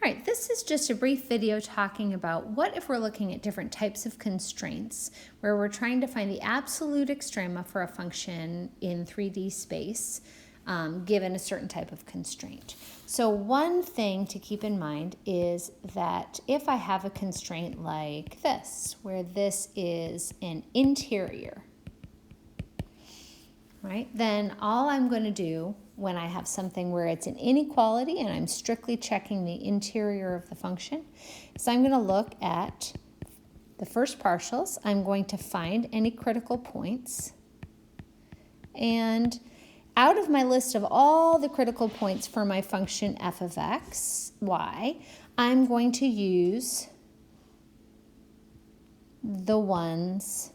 All right, this is just a brief video talking about what if we're looking at different types of constraints where we're trying to find the absolute extrema for a function in 3D space given a certain type of constraint. So one thing to keep in mind is that if I have a constraint like this, where this is an interior, right, then all I'm going to do when I have something where it's an inequality and I'm strictly checking the interior of the function is I'm going to look at the first partials. I'm going to find any critical points, and out of my list of all the critical points for my function f of x, y, I'm going to use the ones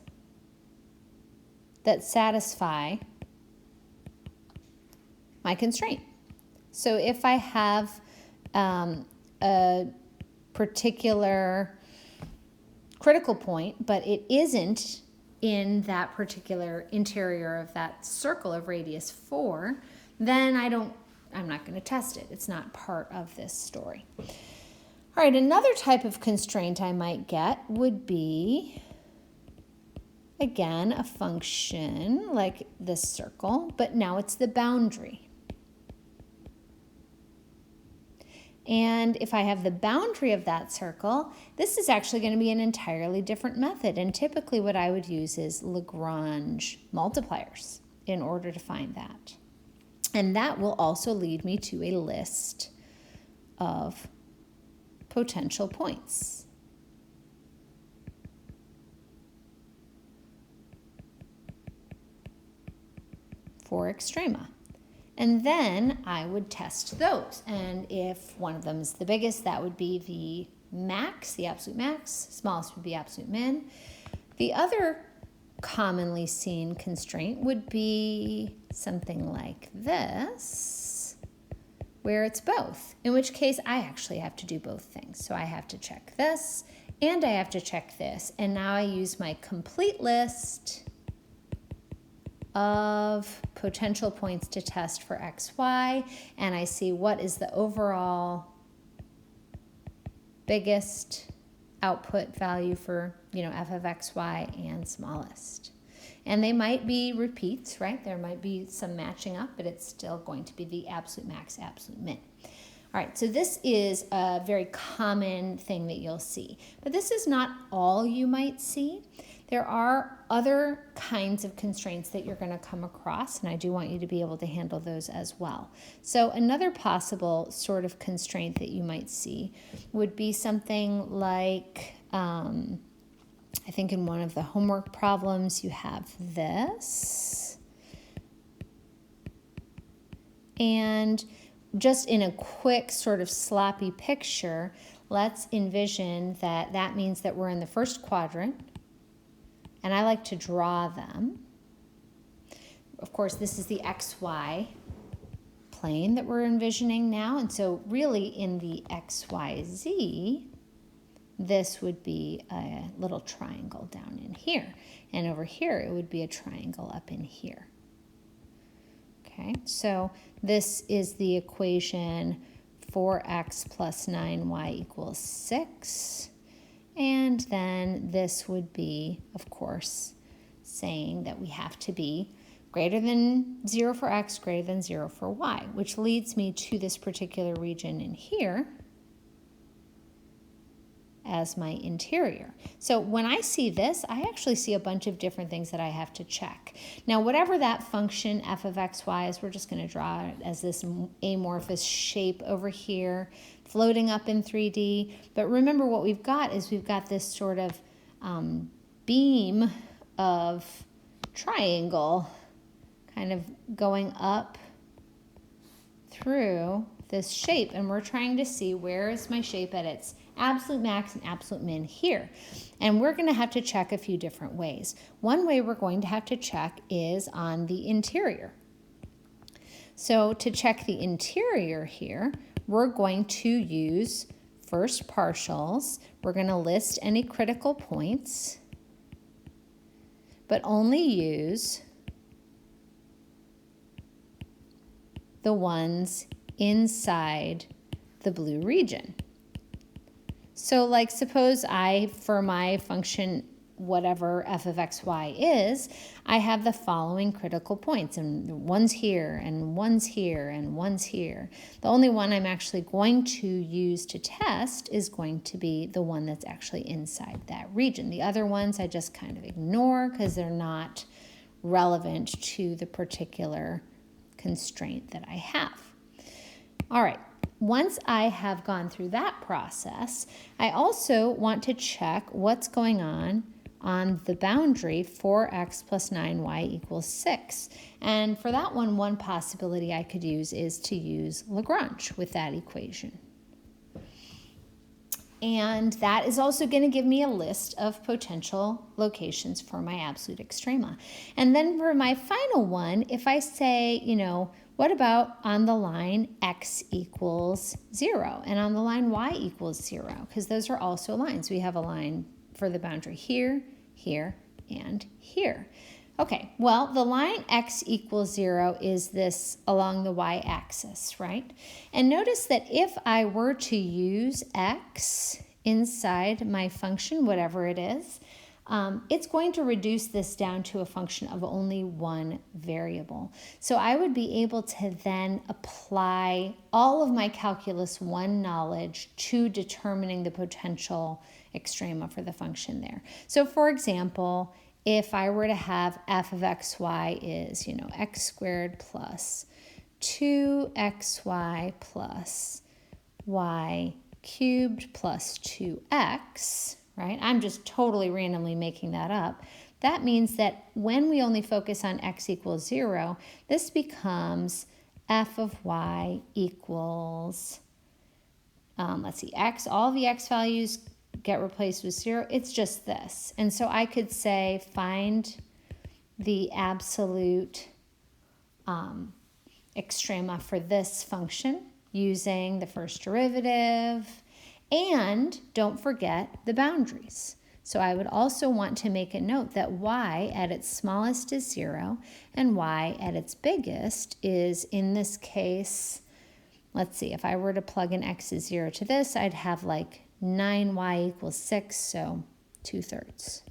that satisfy my constraint. So if I have a particular critical point, but it isn't in that particular interior of that circle of radius 4, then I'm not going to test it. It's not part of this story. All right, another type of constraint I might get would be, again, a function like this circle, but now it's the boundary. And if I have the boundary of that circle, this is actually going to be an entirely different method. And typically what I would use is Lagrange multipliers in order to find that. And that will also lead me to a list of potential points. For extrema. And then I would test those. And if one of them is the biggest, that would be the max, the absolute max. Smallest would be absolute min. The other commonly seen constraint would be something like this, where it's both, in which case I actually have to do both things. So I have to check this and I have to check this. And now I use my complete list of potential points to test for x, y, and I see what is the overall biggest output value for, f of x, y, and smallest. And they might be repeats, right? There might be some matching up, but it's still going to be the absolute max, absolute min. All right, so this is a very common thing that you'll see, but this is not all you might see. There are other kinds of constraints that you're going to come across, and I do want you to be able to handle those as well. So another possible sort of constraint that you might see would be something like, I think in one of the homework problems you have this. And just in a quick sort of sloppy picture, let's envision that that means that we're in the first quadrant. And I like to draw them. Of course, this is the XY plane that we're envisioning now. And so really in the XYZ, this would be a little triangle down in here. And over here, it would be a triangle up in here. Okay, so this is the equation 4x plus 9y equals 6. And then this would be, of course, saying that we have to be greater than 0 for x, greater than 0 for y, which leads me to this particular region in here as my interior. So when I see this, I actually see a bunch of different things that I have to check. Now, whatever that function f of x, y is, we're just going to draw it as this amorphous shape over here, floating up in 3D. But remember what we've got is we've got this sort of beam of triangle kind of going up through this shape. And we're trying to see where is my shape at its absolute max and absolute min here. And we're going to have to check a few different ways. One way we're going to have to check is on the interior. So to check the interior here, we're going to use first partials. We're going to list any critical points, but only use the ones inside the blue region. So like suppose for my function, whatever f of x, y is, I have the following critical points, and one's here, and one's here, and one's here. The only one I'm actually going to use to test is going to be the one that's actually inside that region. The other ones I just kind of ignore because they're not relevant to the particular constraint that I have. All right. Once I have gone through that process, I also want to check what's going on the boundary 4x plus 9y equals 6. And for that one possibility I could use is to use Lagrange with that equation. And that is also going to give me a list of potential locations for my absolute extrema. And then for my final one, if I say, what about on the line x equals 0 and on the line y equals 0? Because those are also lines. We have a line for the boundary here, here, and here. Okay, well, the line x equals 0 is this along the y-axis, right? And notice that if I were to use x inside my function, whatever it is, it's going to reduce this down to a function of only one variable. So I would be able to then apply all of my calculus 1 knowledge to determining the potential extrema for the function there. So for example, if I were to have f of xy is, x squared plus 2xy plus y cubed plus 2x, right? I'm just totally randomly making that up. That means that when we only focus on x equals 0, this becomes f of y equals, let's see, x, all the x values get replaced with 0. It's just this. And so I could say find the absolute extrema for this function using the first derivative, and don't forget the boundaries. So I would also want to make a note that y at its smallest is 0 and y at its biggest is, in this case, let's see, if I were to plug in x is 0 to this, I'd have like 9y equals 6, so 2/3.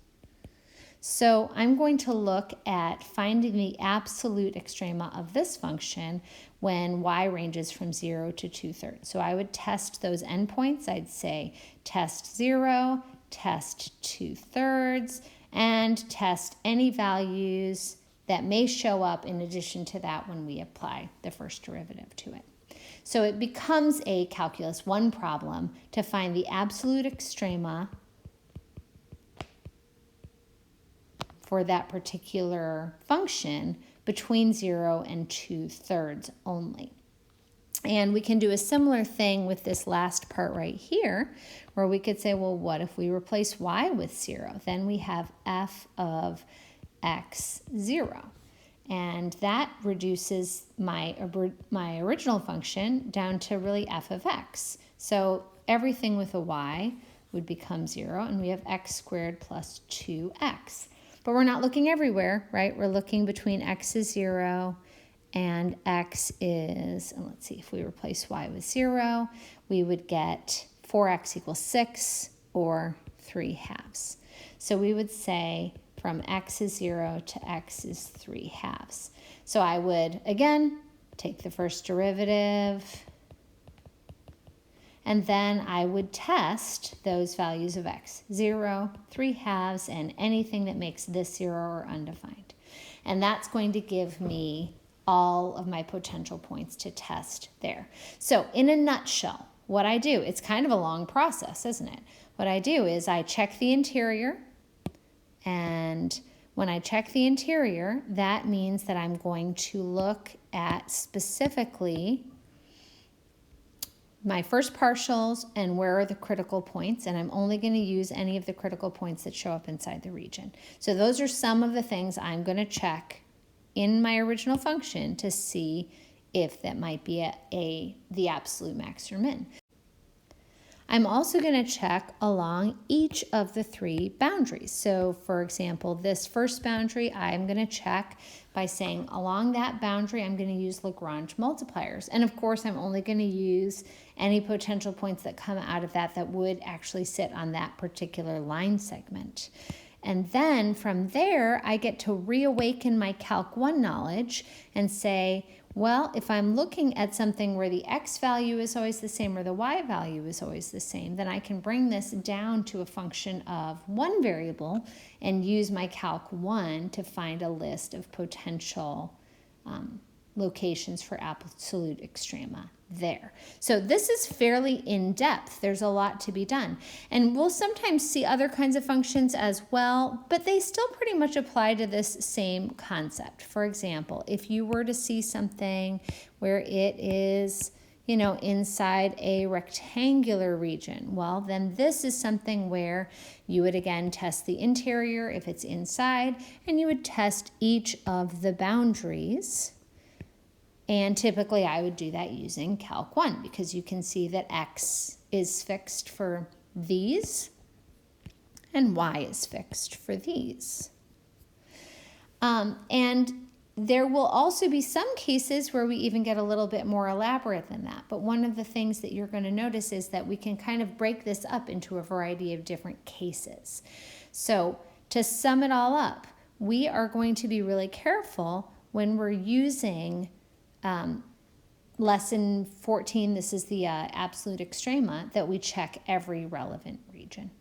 So I'm going to look at finding the absolute extrema of this function when y ranges from 0 to 2/3. So I would test those endpoints. I'd say test 0, test 2/3, and test any values that may show up in addition to that when we apply the first derivative to it. So it becomes a calculus 1 problem to find the absolute extrema for that particular function between 0 and 2/3 only. And we can do a similar thing with this last part right here, where we could say, well, what if we replace y with 0? Then we have f of x 0. And that reduces my original function down to really f of x. So everything with a y would become 0, and we have x squared plus 2x. But we're not looking everywhere, right? We're looking between x is 0 and x is, and let's see, if we replace y with 0, we would get 4x equals 6 or 3/2. So we would say from x is 0 to x is 3/2. So I would, again, take the first derivative, and then I would test those values of x, 0, 3/2, and anything that makes this 0 or undefined. And that's going to give me all of my potential points to test there. So in a nutshell, what I do, it's kind of a long process, isn't it? What I do is I check the interior, and when I check the interior, that means that I'm going to look at specifically my first partials and where are the critical points, and I'm only going to use any of the critical points that show up inside the region. So those are some of the things I'm going to check in my original function to see if that might be the absolute max or min. I'm also going to check along each of the 3 boundaries. So for example, this first boundary, I'm going to check by saying along that boundary, I'm going to use Lagrange multipliers. And of course, I'm only going to use any potential points that come out of that would actually sit on that particular line segment. And then from there, I get to reawaken my Calc 1 knowledge and say, well, if I'm looking at something where the x value is always the same or the y value is always the same, then I can bring this down to a function of 1 variable and use my Calc 1 to find a list of potential locations for absolute extrema there. So this is fairly in-depth. There's a lot to be done. And we'll sometimes see other kinds of functions as well, but they still pretty much apply to this same concept. For example, if you were to see something where it is, inside a rectangular region, well, then this is something where you would again test the interior if it's inside, and you would test each of the boundaries. And typically I would do that using Calc 1 because you can see that x is fixed for these and y is fixed for these. And there will also be some cases where we even get a little bit more elaborate than that. But one of the things that you're going to notice is that we can kind of break this up into a variety of different cases. So to sum it all up, we are going to be really careful when we're using lesson 14, this is the absolute extrema, that we check every relevant region.